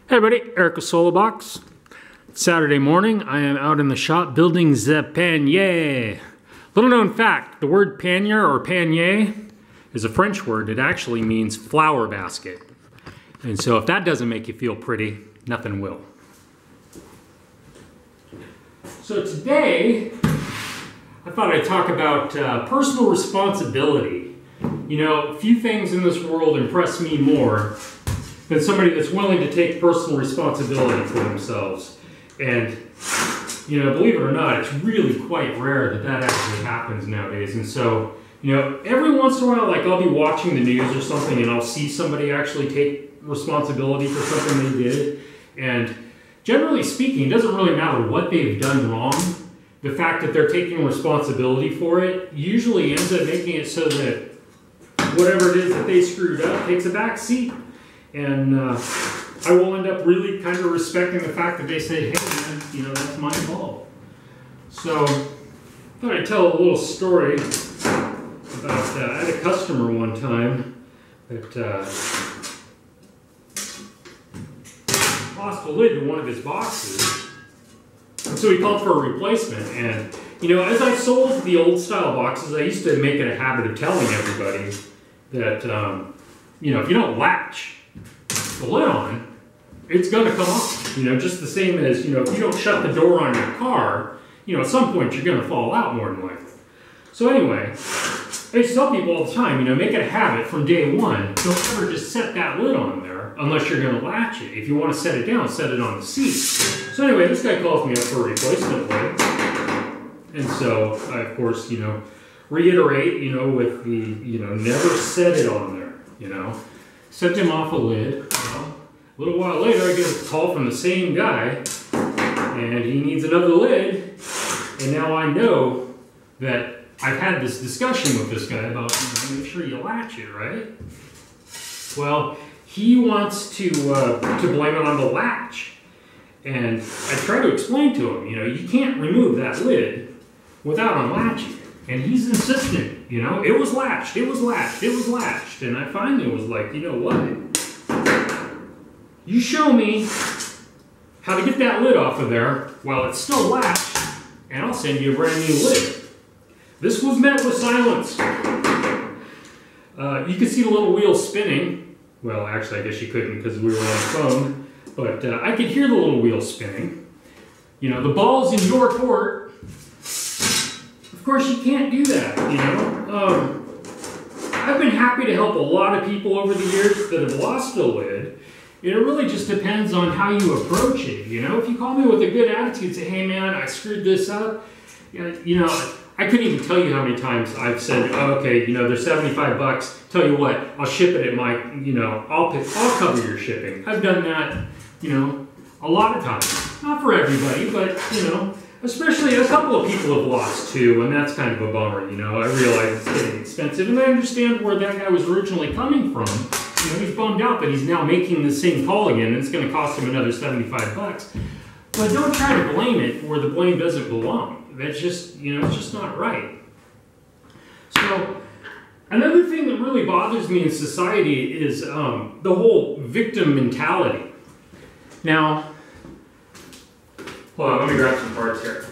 Hey everybody, Eric with Solobox. It's Saturday morning. I am out in the shop building the panier. Little known fact, the word pannier or panier is a French word. It actually means flower basket. And so if that doesn't make you feel pretty, nothing will. So today, I thought I'd talk about personal responsibility. You know, few things in this world impress me more than somebody that's willing to take personal responsibility for themselves. And, you know, believe it or not, it's really quite rare that that actually happens nowadays. And so, you know, every once in a while, like I'll be watching the news or something and I'll see somebody actually take responsibility for something they did. And generally speaking, it doesn't really matter what they've done wrong. The fact that they're taking responsibility for it usually ends up making it so that whatever it is that they screwed up takes a back seat. And I will end up really kind of respecting the fact that they say, hey man, you know, that's my fault. So I thought I'd tell a little story about, I had a customer one time that lost a lid to one of his boxes. And so he called for a replacement. And, you know, as I sold the old style boxes, I used to make it a habit of telling everybody that, you know, if you don't latch the lid on, it's going to come off. You know, just the same as, you know, if you don't shut the door on your car, you know, at some point you're going to fall out more than likely. So anyway, I used to tell people all the time, you know, make it a habit from day one. Don't ever just set that lid on there unless you're going to latch it. If you want to set it down, set it on the seat. So anyway, this guy calls me up for a replacement lid. And so I, of course, you know, reiterate, you know, with the, you know, never set it on there, you know. Sent him off a lid. Well, a little while later, I get a call from the same guy, and he needs another lid. And now I know that I've had this discussion with this guy about, you know, make sure you latch it, right? Well, he wants to blame it on the latch. And I try to explain to him, you know, you can't remove that lid without unlatching it. And he's insistent, you know, it was latched, it was latched, it was latched. And I finally was like, you know what? You show me how to get that lid off of there while it's still latched, and I'll send you a brand new lid. This was met with silence. You could see the little wheel spinning. Well, actually, I guess you couldn't because we were on the phone. But I could hear the little wheel spinning. You know, the ball's in your court. Of course, you can't do that, you know. I've been happy to help a lot of people over the years that have lost a lid. It really just depends on how you approach it, you know. If you call me with a good attitude, say, hey man, I screwed this up. You know, I couldn't even tell you how many times I've said, oh, okay, you know, they're 75 bucks. Tell you what, I'll ship it at my, you know, I'll cover your shipping. I've done that, you know, a lot of times. Not for everybody, but, you know, especially a couple of people have lost too, and that's kind of a bummer, you know. I realize it's getting expensive, and I understand where that guy was originally coming from. You know, he's bummed out that he's now making the same call again, and it's going to cost him another 75 bucks. But don't try to blame it where the blame doesn't belong. That's just, you know, it's just not right. So, another thing that really bothers me in society is the whole victim mentality. Now, hold on, let me grab some parts here.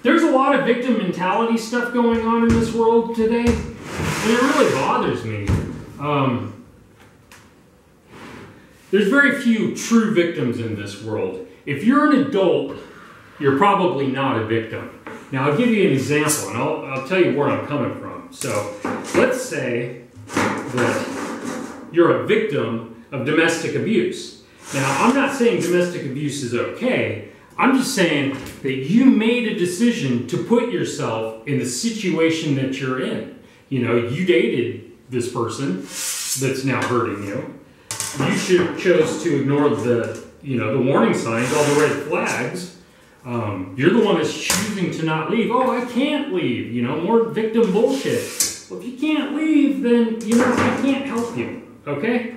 There's a lot of victim mentality stuff going on in this world today, and it really bothers me. There's very few true victims in this world. If you're an adult, you're probably not a victim. Now, I'll give you an example, and I'll tell you where I'm coming from. So, let's say that you're a victim of domestic abuse. Now, I'm not saying domestic abuse is okay. I'm just saying that you made a decision to put yourself in the situation that you're in. You know, you dated this person that's now hurting you. You chose to ignore the, you know, the warning signs, all the red flags. You're the one that's choosing to not leave. Oh, I can't leave. You know, more victim bullshit. Well, if you can't leave, then, you know, I can't help you. Okay?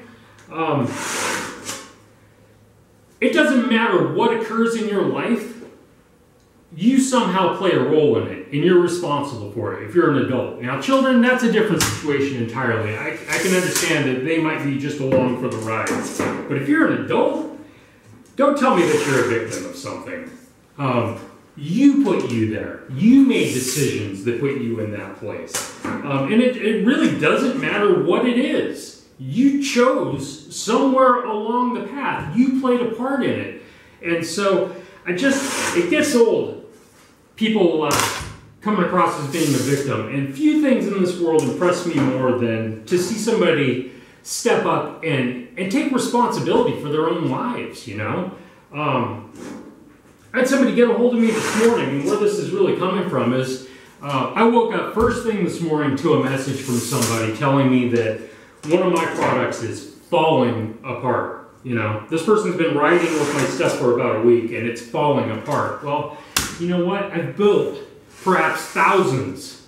It doesn't matter what occurs in your life. you somehow play a role in it, and you're responsible for it if you're an adult. Now, children, that's a different situation entirely. I can understand that they might be just along for the ride. But if you're an adult, don't tell me that you're a victim of something. You put you there. You made decisions that put you in that place. And it really doesn't matter what it is. You chose somewhere along the path. You played a part in it. And so, it gets old. People coming across as being a victim. And few things in this world impress me more than to see somebody step up and take responsibility for their own lives, you know? I had somebody get a hold of me this morning, and where this is really coming from is I woke up first thing this morning to a message from somebody telling me that one of my products is falling apart. You know, this person's been riding with my stuff for about a week, and it's falling apart. Well, you know what? I've built perhaps thousands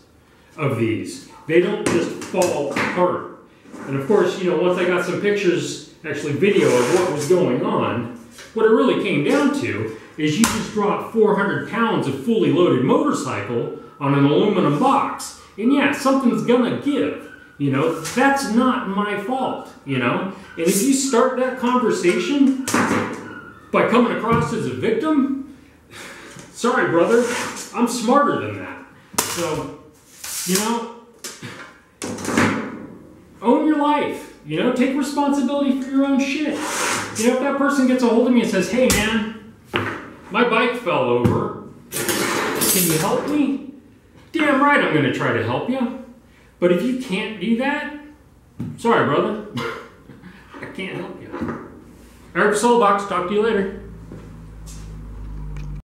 of these. They don't just fall apart. And of course, you know, once I got some pictures, actually video of what was going on, what it really came down to is you just dropped 400 pounds of fully loaded motorcycle on an aluminum box. And yeah, something's gonna give. You know, that's not my fault, you know? And if you start that conversation by coming across as a victim, sorry, brother, I'm smarter than that. So, you know, own your life. You know, take responsibility for your own shit. You know, if that person gets a hold of me and says, hey man, my bike fell over, can you help me? Damn right I'm gonna try to help you. But if you can't do that, sorry brother, I can't help you. All right, Soulbox, talk to you later.